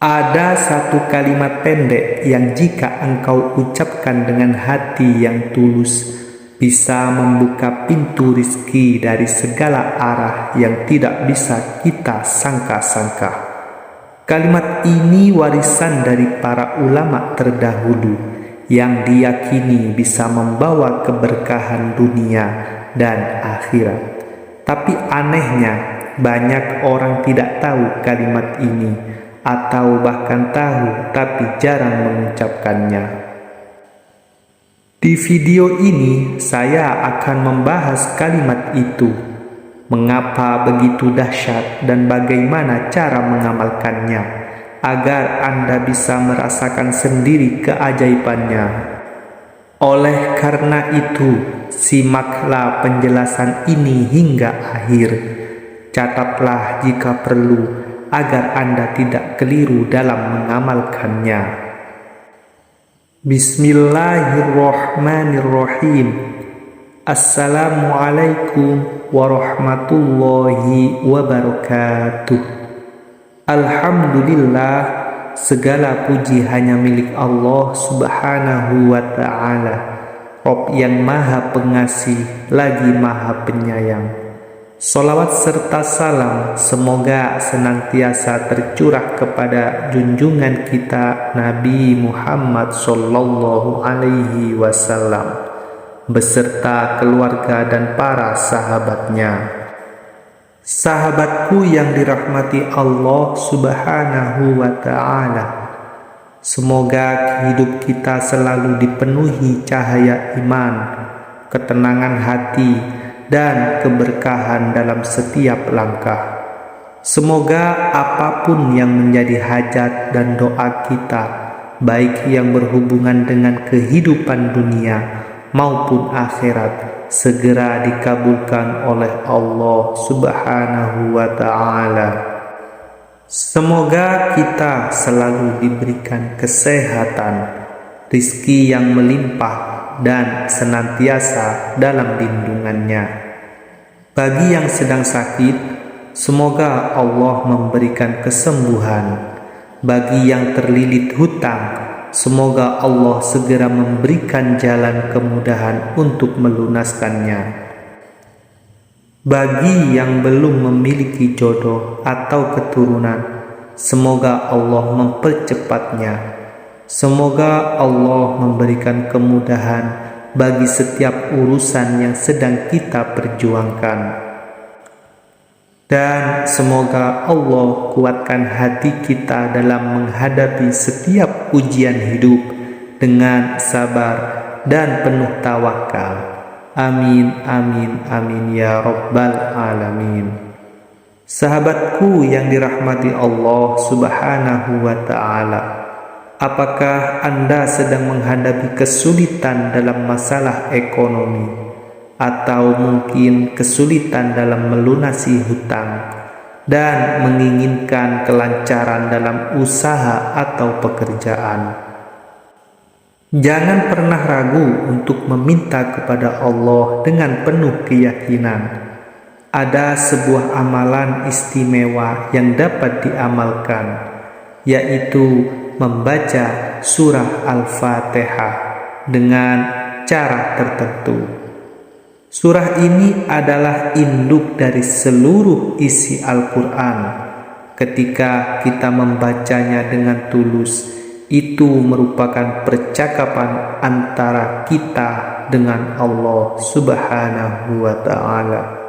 Ada satu kalimat pendek yang jika engkau ucapkan dengan hati yang tulus, bisa membuka pintu rizki dari segala arah yang tidak bisa kita sangka-sangka. Kalimat ini warisan dari para ulama terdahulu yang diyakini bisa membawa keberkahan dunia dan akhirat. Tapi anehnya, banyak orang tidak tahu kalimat ini, atau bahkan tahu tapi jarang mengucapkannya. Di video ini saya akan membahas kalimat itu, mengapa begitu dahsyat dan bagaimana cara mengamalkannya, agar Anda bisa merasakan sendiri keajaibannya. Oleh karena itu, simaklah penjelasan ini hingga akhir. Catatlah jika perlu, agar Anda tidak keliru dalam mengamalkannya. Bismillahirrahmanirrahim. Assalamualaikum warahmatullahi wabarakatuh. Alhamdulillah, segala puji hanya milik Allah subhanahu wa ta'ala, Rabb yang maha pengasih lagi maha penyayang. Salawat serta salam semoga senantiasa tercurah kepada junjungan kita Nabi Muhammad sallallahu alaihi wasallam beserta keluarga dan para sahabatnya. Sahabatku yang dirahmati Allah subhanahu wa ta'ala, semoga hidup kita selalu dipenuhi cahaya iman, ketenangan hati, dan keberkahan dalam setiap langkah. Semoga apapun yang menjadi hajat dan doa kita, baik yang berhubungan dengan kehidupan dunia maupun akhirat, segera dikabulkan oleh Allah subhanahu wa ta'ala. Semoga kita selalu diberikan kesehatan, rizki yang melimpah, dan senantiasa dalam lindungannya. Bagi yang sedang sakit, semoga Allah memberikan kesembuhan. Bagi yang terlilit hutang, semoga Allah segera memberikan jalan kemudahan untuk melunaskannya. Bagi yang belum memiliki jodoh atau keturunan, semoga Allah mempercepatnya. Semoga Allah memberikan kemudahan bagi setiap urusan yang sedang kita perjuangkan. Dan semoga Allah kuatkan hati kita dalam menghadapi setiap ujian hidup dengan sabar dan penuh tawakal. Amin, amin, amin ya rabbal alamin. Sahabatku yang dirahmati Allah subhanahu wa ta'ala, apakah Anda sedang menghadapi kesulitan dalam masalah ekonomi, atau mungkin kesulitan dalam melunasi hutang, dan menginginkan kelancaran dalam usaha atau pekerjaan? Jangan pernah ragu untuk meminta kepada Allah dengan penuh keyakinan. Ada sebuah amalan istimewa yang dapat diamalkan, yaitu membaca surah Al-Fatihah dengan cara tertentu. Surah ini adalah induk dari seluruh isi Al-Quran. Ketika kita membacanya dengan tulus, itu merupakan percakapan antara kita dengan Allah subhanahu wa ta'ala.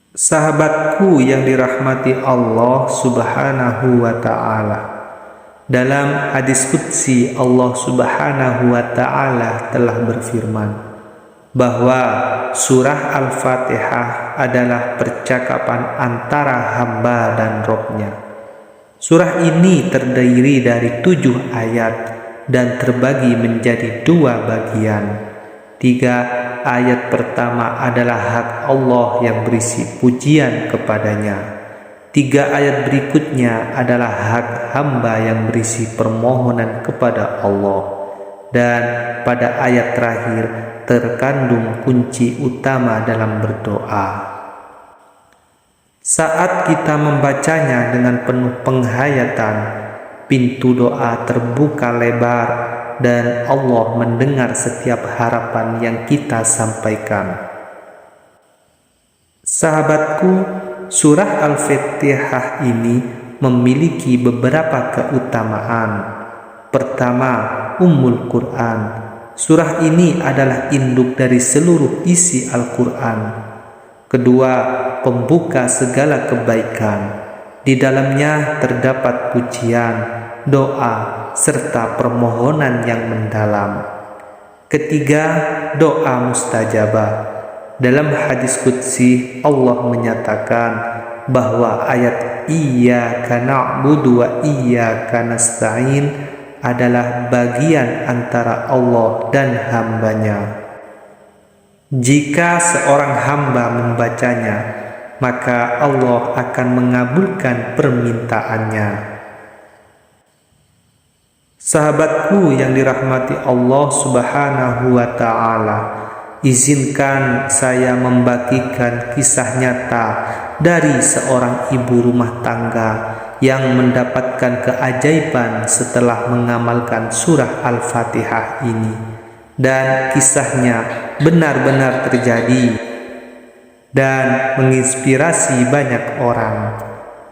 Sahabatku yang dirahmati Allah subhanahu wa ta'ala, dalam hadis qudsi Allah subhanahu wa ta'ala telah berfirman bahwa surah Al-Fatihah adalah percakapan antara hamba dan Rabb-Nya. Surah ini terdiri dari 7 ayat dan terbagi menjadi 2 bagian. 3 ayat pertama adalah hak Allah yang berisi pujian kepadanya. 3 ayat berikutnya adalah hak hamba yang berisi permohonan kepada Allah. Dan pada ayat terakhir terkandung kunci utama dalam berdoa. Saat kita membacanya dengan penuh penghayatan, pintu doa terbuka lebar dan Allah mendengar setiap harapan yang kita sampaikan. Sahabatku, surah Al-Fatihah ini memiliki beberapa keutamaan. Pertama, Ummul Quran. Surah ini adalah induk dari seluruh isi Al-Quran. Kedua, pembuka segala kebaikan. Di dalamnya terdapat pujian, doa, serta permohonan yang mendalam. Ketiga, doa mustajabah. Dalam hadis qudsi, Allah menyatakan bahwa ayat Iyyaka na'budu wa iyyaka nasta'in adalah bagian antara Allah dan hambanya. Jika seorang hamba membacanya, maka Allah akan mengabulkan permintaannya. Sahabatku yang dirahmati Allah Subhanahu wa Ta'ala, izinkan saya membagikan kisah nyata dari seorang ibu rumah tangga yang mendapatkan keajaiban setelah mengamalkan surah Al-Fatihah ini. Dan kisahnya benar-benar terjadi dan menginspirasi banyak orang.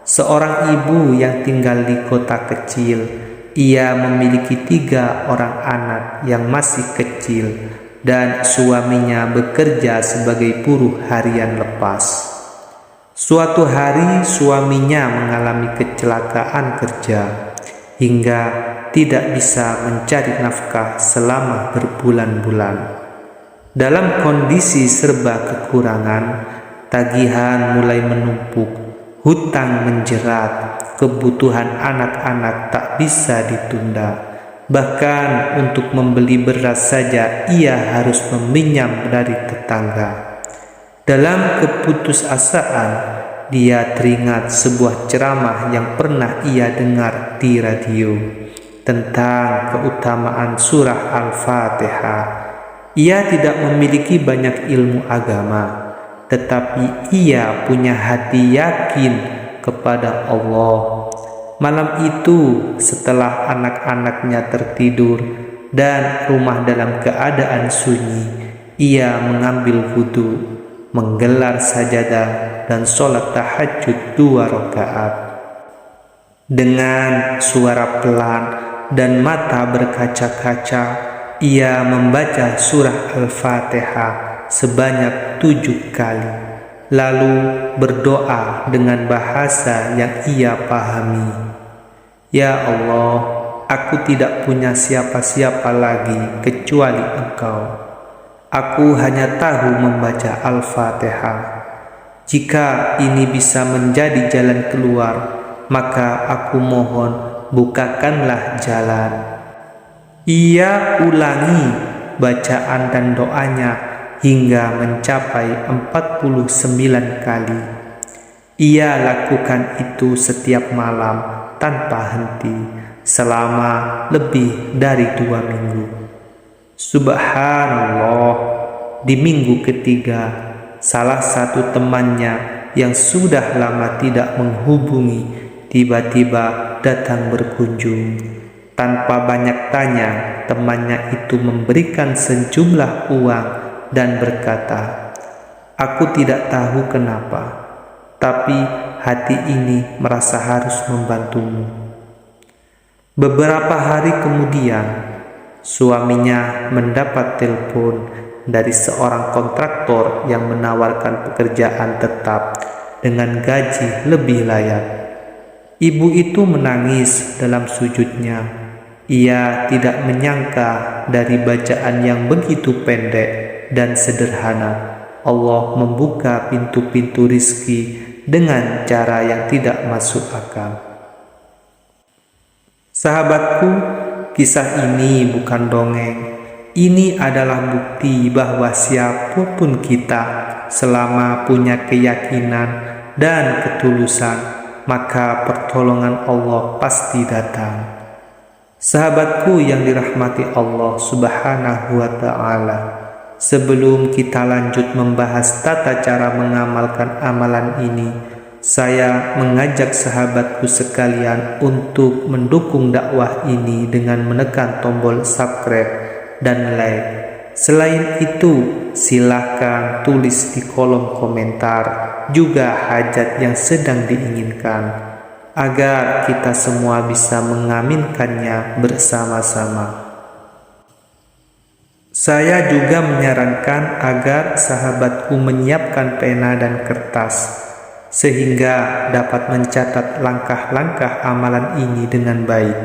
Seorang ibu yang tinggal di kota kecil, ia memiliki 3 orang anak yang masih kecil dan suaminya bekerja sebagai buruh harian lepas. Suatu hari suaminya mengalami kecelakaan kerja hingga tidak bisa mencari nafkah selama berbulan-bulan. Dalam kondisi serba kekurangan, tagihan mulai menumpuk, hutang menjerat, kebutuhan anak-anak tak bisa ditunda. Bahkan untuk membeli beras saja ia harus meminjam dari tetangga. Dalam keputusasaan, dia teringat sebuah ceramah yang pernah ia dengar di radio tentang keutamaan surah Al-Fatihah. Ia tidak memiliki banyak ilmu agama, tetapi ia punya hati yakin kepada Allah. Malam itu, setelah anak-anaknya tertidur dan rumah dalam keadaan sunyi, ia mengambil wudu, menggelar sajadah dan sholat tahajud 2 rakaat. Dengan suara pelan dan mata berkaca-kaca, ia membaca surah Al-Fatihah sebanyak 7 kali, lalu berdoa dengan bahasa yang ia pahami. Ya Allah, aku tidak punya siapa-siapa lagi kecuali Engkau. Aku hanya tahu membaca Al-Fatihah. Jika ini bisa menjadi jalan keluar, maka aku mohon bukakanlah jalan. Ia ulangi bacaan dan doanya hingga mencapai 49 kali. Ia lakukan itu setiap malam tanpa henti selama lebih dari 2 minggu. Subhanallah, di minggu ketiga, salah satu temannya yang sudah lama tidak menghubungi tiba-tiba datang berkunjung. Tanpa banyak tanya, temannya itu memberikan sejumlah uang dan berkata, "Aku tidak tahu kenapa, tapi hati ini merasa harus membantumu." Beberapa hari kemudian, suaminya mendapat telepon dari seorang kontraktor yang menawarkan pekerjaan tetap dengan gaji lebih layak. Ibu itu menangis dalam sujudnya. Ia tidak menyangka dari bacaan yang begitu pendek dan sederhana, Allah membuka pintu-pintu rizki dengan cara yang tidak masuk akal. Sahabatku, kisah ini bukan dongeng. Ini adalah bukti bahwa siapapun kita, selama punya keyakinan dan ketulusan, maka pertolongan Allah pasti datang. Sahabatku yang dirahmati Allah Subhanahu wa Ta'ala, sebelum kita lanjut membahas tata cara mengamalkan amalan ini, saya mengajak sahabatku sekalian untuk mendukung dakwah ini dengan menekan tombol subscribe dan like. Selain itu, silahkan tulis di kolom komentar juga hajat yang sedang diinginkan, agar kita semua bisa mengaminkannya bersama-sama. Saya juga menyarankan agar sahabatku menyiapkan pena dan kertas, sehingga dapat mencatat langkah-langkah amalan ini dengan baik,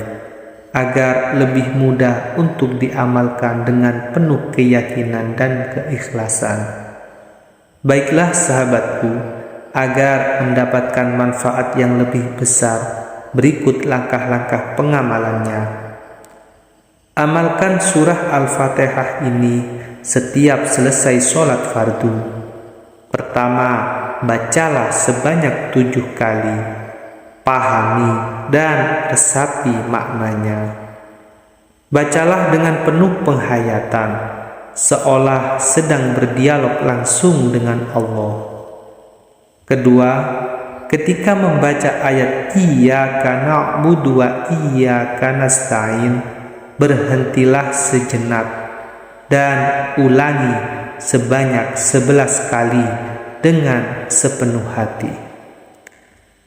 agar lebih mudah untuk diamalkan dengan penuh keyakinan dan keikhlasan. Baiklah sahabatku, agar mendapatkan manfaat yang lebih besar, berikut langkah-langkah pengamalannya. Amalkan surah Al-Fatihah ini setiap selesai sholat fardu. Pertama, bacalah sebanyak 7 kali. Pahami dan resapi maknanya. Bacalah dengan penuh penghayatan, seolah sedang berdialog langsung dengan Allah. Kedua, ketika membaca ayat Iyyaka na'budu wa iyyaka nasta'in, berhentilah sejenak dan ulangi sebanyak 11 kali dengan sepenuh hati.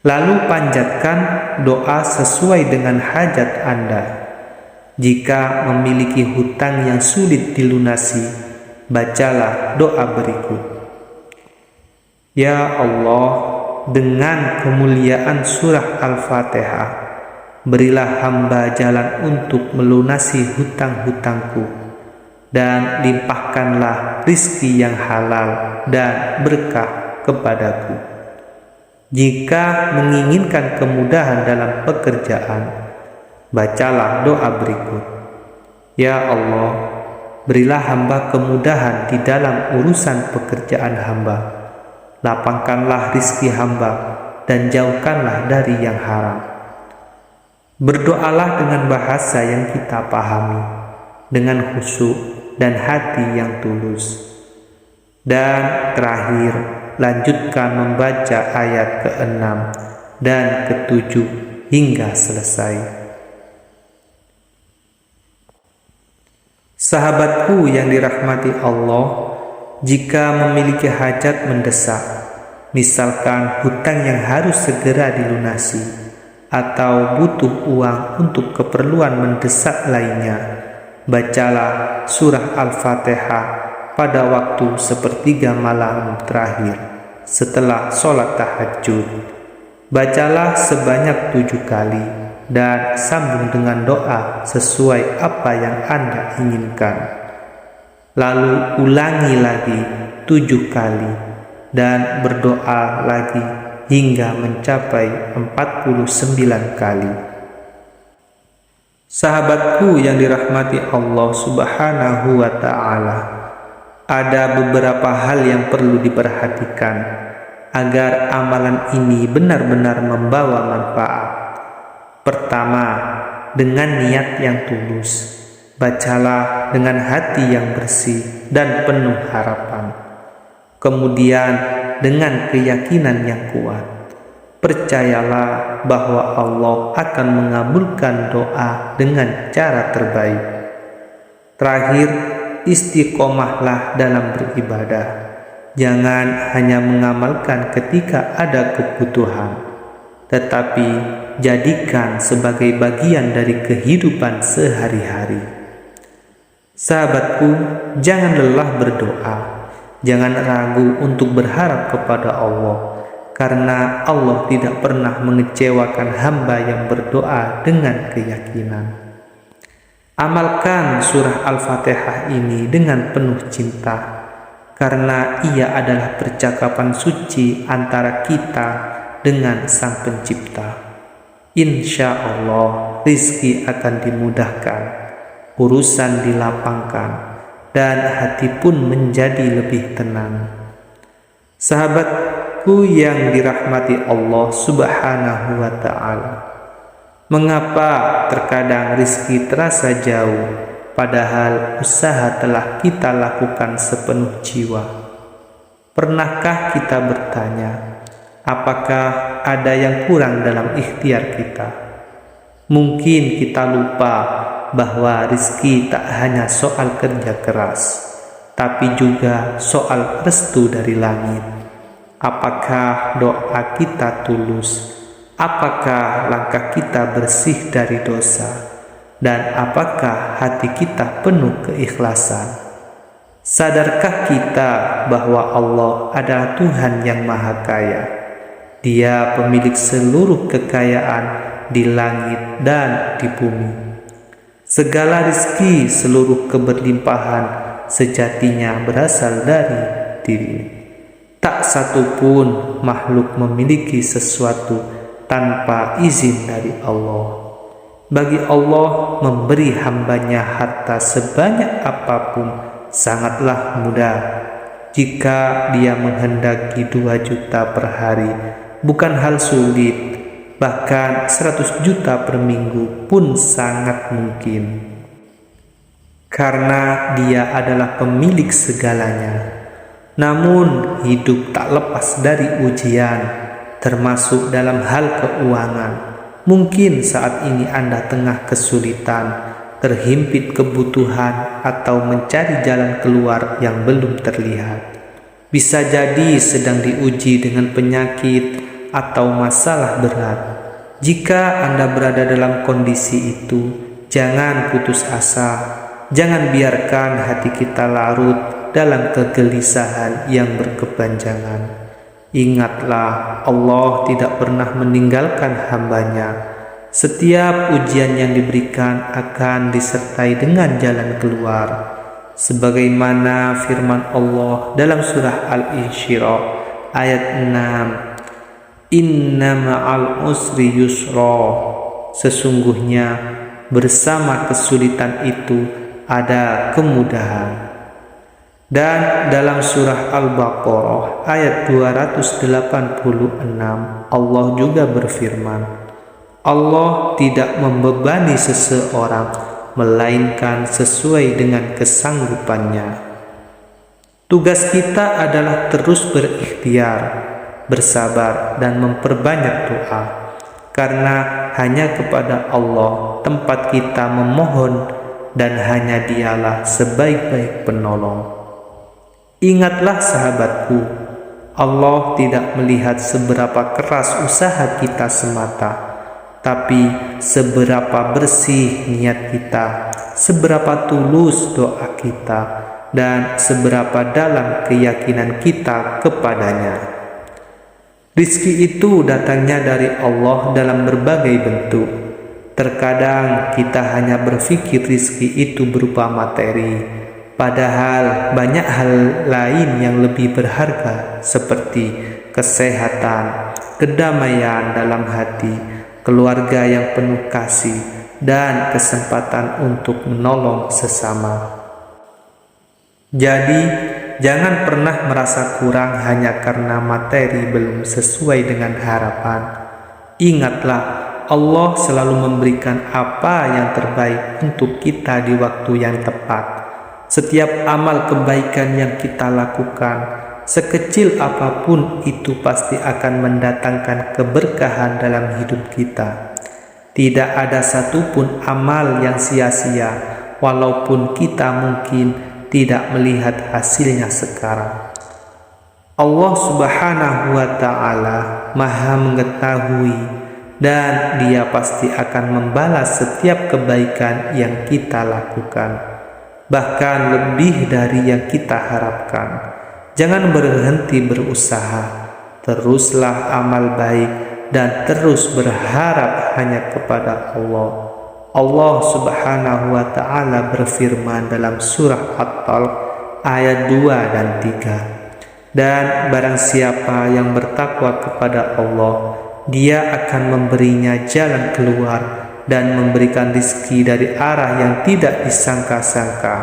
Lalu panjatkan doa sesuai dengan hajat Anda. Jika memiliki hutang yang sulit dilunasi, bacalah doa berikut. Ya Allah, dengan kemuliaan surah Al-Fatihah, berilah hamba jalan untuk melunasi hutang-hutangku, dan limpahkanlah rizki yang halal dan berkah kepadaku. Jika menginginkan kemudahan dalam pekerjaan, bacalah doa berikut. Ya Allah, berilah hamba kemudahan di dalam urusan pekerjaan hamba. Lapangkanlah rizki hamba dan jauhkanlah dari yang haram. Berdoalah dengan bahasa yang kita pahami, dengan khusyuk dan hati yang tulus. Dan terakhir, lanjutkan membaca ayat ke-6 dan ke-7 hingga selesai. Sahabatku yang dirahmati Allah, jika memiliki hajat mendesak, misalkan hutang yang harus segera dilunasi, atau butuh uang untuk keperluan mendesak lainnya, bacalah surah Al-Fatihah pada waktu sepertiga malam terakhir setelah sholat tahajud. Bacalah sebanyak 7 kali dan sambung dengan doa sesuai apa yang Anda inginkan. Lalu ulangi lagi 7 kali dan berdoa lagi hingga mencapai 49 kali. Sahabatku yang dirahmati Allah Subhanahu wa ta'ala, ada beberapa hal yang perlu diperhatikan agar amalan ini benar-benar membawa manfaat. Pertama, dengan niat yang tulus. Bacalah dengan hati yang bersih dan penuh harapan. Kemudian, dengan keyakinan yang kuat. Percayalah bahwa Allah akan mengabulkan doa dengan cara terbaik. Terakhir, istiqomahlah dalam beribadah. Jangan hanya mengamalkan ketika ada kebutuhan, tetapi jadikan sebagai bagian dari kehidupan sehari-hari. Sahabatku, jangan lelah berdoa. Jangan ragu untuk berharap kepada Allah, karena Allah tidak pernah mengecewakan hamba yang berdoa dengan keyakinan. Amalkan surah Al-Fatihah ini dengan penuh cinta, karena ia adalah percakapan suci antara kita dengan Sang Pencipta. Insya Allah, rizki akan dimudahkan, urusan dilapangkan, dan hati pun menjadi lebih tenang. Sahabatku yang dirahmati Allah Subhanahu wa ta'ala, mengapa terkadang rizki terasa jauh, padahal usaha telah kita lakukan sepenuh jiwa? Pernahkah kita bertanya, Apakah ada yang kurang dalam ikhtiar kita? Mungkin kita lupa bahwa rizki tak hanya soal kerja keras, tapi juga soal restu dari langit. Apakah doa kita tulus? Apakah langkah kita bersih dari dosa? Dan apakah hati kita penuh keikhlasan? Sadarkah kita bahwa Allah adalah Tuhan yang Maha Kaya? Dia pemilik seluruh kekayaan di langit dan di bumi. Segala rezeki, seluruh keberlimpahan sejatinya berasal dari diri. Tak satu pun makhluk memiliki sesuatu tanpa izin dari Allah. Bagi Allah, memberi hambanya harta sebanyak apapun sangatlah mudah. Jika dia menghendaki 2 juta per hari, bukan hal sulit. Bahkan 100 juta per minggu pun sangat mungkin. Karena dia adalah pemilik segalanya. Namun hidup tak lepas dari ujian, termasuk dalam hal keuangan. Mungkin saat ini Anda tengah kesulitan, terhimpit kebutuhan, atau mencari jalan keluar yang belum terlihat. Bisa jadi sedang diuji dengan penyakit atau masalah berat. Jika Anda berada dalam kondisi itu, jangan putus asa. Jangan biarkan hati kita larut dalam kegelisahan yang berkepanjangan. Ingatlah, Allah tidak pernah meninggalkan hambanya. Setiap ujian yang diberikan akan disertai dengan jalan keluar. Sebagaimana firman Allah dalam surah Al-Insyirah ayat 6, Inna ma'al usri yusra, sesungguhnya bersama kesulitan itu ada kemudahan. Dan dalam surah Al-Baqarah ayat 286 Allah juga berfirman, Allah tidak membebani seseorang melainkan sesuai dengan kesanggupannya. Tugas kita adalah terus berikhtiar, bersabar, dan memperbanyak doa, karena hanya kepada Allah tempat kita memohon, dan hanya Dialah sebaik-baik penolong. Ingatlah sahabatku, Allah tidak melihat seberapa keras usaha kita semata, tapi seberapa bersih niat kita, seberapa tulus doa kita, dan seberapa dalam keyakinan kita kepadanya. Rizki itu datangnya dari Allah dalam berbagai bentuk. Terkadang kita hanya berpikir rizki itu berupa materi, padahal banyak hal lain yang lebih berharga seperti kesehatan, kedamaian dalam hati, keluarga yang penuh kasih, dan kesempatan untuk menolong sesama. Jadi, jangan pernah merasa kurang hanya karena materi belum sesuai dengan harapan. Ingatlah, Allah selalu memberikan apa yang terbaik untuk kita di waktu yang tepat. Setiap amal kebaikan yang kita lakukan, sekecil apapun, itu pasti akan mendatangkan keberkahan dalam hidup kita. Tidak ada satupun amal yang sia-sia, walaupun kita mungkin tidak melihat hasilnya sekarang. Allah Subhanahu wa Ta'ala Maha mengetahui, dan Dia pasti akan membalas setiap kebaikan yang kita lakukan, bahkan lebih dari yang kita harapkan. Jangan berhenti berusaha, teruslah amal baik, dan terus berharap hanya kepada Allah. Allah Subhanahu wa Ta'ala berfirman dalam surah At-Talq ayat 2 dan 3, dan barang siapa yang bertakwa kepada Allah, Dia akan memberinya jalan keluar dan memberikan rizki dari arah yang tidak disangka-sangka.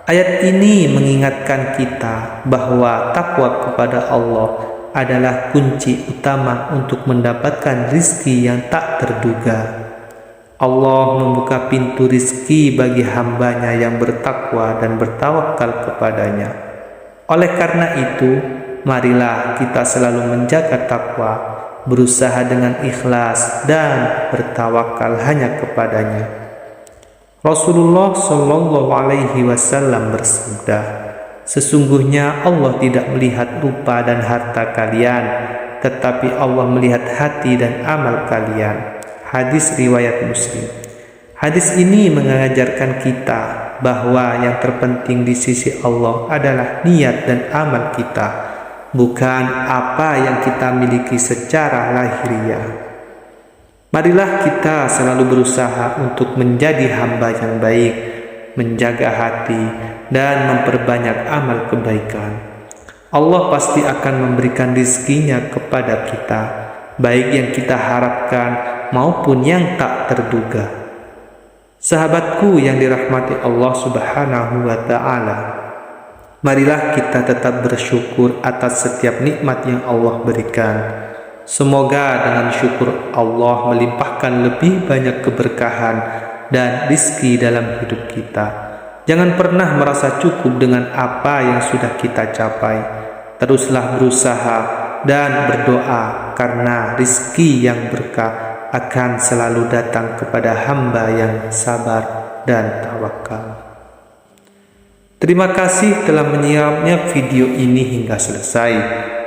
Ayat ini mengingatkan kita bahwa takwa kepada Allah adalah kunci utama untuk mendapatkan rizki yang tak terduga. Allah membuka pintu rizki bagi hambanya yang bertakwa dan bertawakal kepadanya. Oleh karena itu, marilah kita selalu menjaga takwa, berusaha dengan ikhlas dan bertawakal hanya kepadanya. Rasulullah Shallallahu Alaihi Wasallam bersabda, sesungguhnya Allah tidak melihat rupa dan harta kalian, tetapi Allah melihat hati dan amal kalian. Hadis riwayat Muslim. Hadis ini mengajarkan kita bahwa yang terpenting di sisi Allah adalah niat dan amal kita, bukan apa yang kita miliki secara lahiriah. Marilah kita selalu berusaha untuk menjadi hamba yang baik, menjaga hati, dan memperbanyak amal kebaikan. Allah pasti akan memberikan rizkinya kepada kita, baik yang kita harapkan maupun yang tak terduga. Sahabatku yang dirahmati Allah Subhanahu wa Ta'ala, marilah kita tetap bersyukur atas setiap nikmat yang Allah berikan. Semoga dengan syukur Allah melimpahkan lebih banyak keberkahan dan rizki dalam hidup kita. Jangan pernah merasa cukup dengan apa yang sudah kita capai. Teruslah berusaha dan berdoa, karena rizki yang berkah akan selalu datang kepada hamba yang sabar dan tawakal. Terima kasih telah menyiapnya video ini hingga selesai.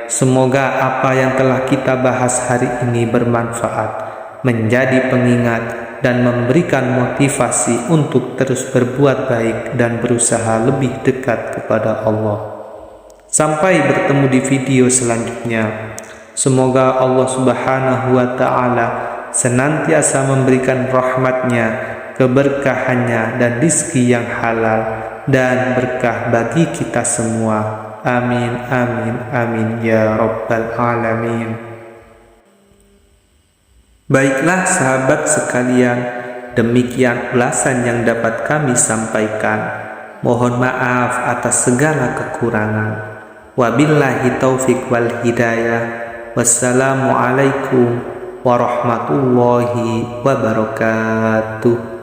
Semoga apa yang telah kita bahas hari ini bermanfaat, menjadi pengingat, dan memberikan motivasi untuk terus berbuat baik dan berusaha lebih dekat kepada Allah. Sampai bertemu di video selanjutnya. Semoga Allah Subhanahu wa Ta'ala senantiasa memberikan rahmat-Nya, keberkahannya, dan rizki yang halal dan berkah bagi kita semua. Amin, amin, amin ya Rabbal Alamin. Baiklah sahabat sekalian, demikian ulasan yang dapat kami sampaikan. Mohon maaf atas segala kekurangan. Wabillahi taufiq wal hidayah. Wassalamualaikum warahmatullahi wabarakatuh.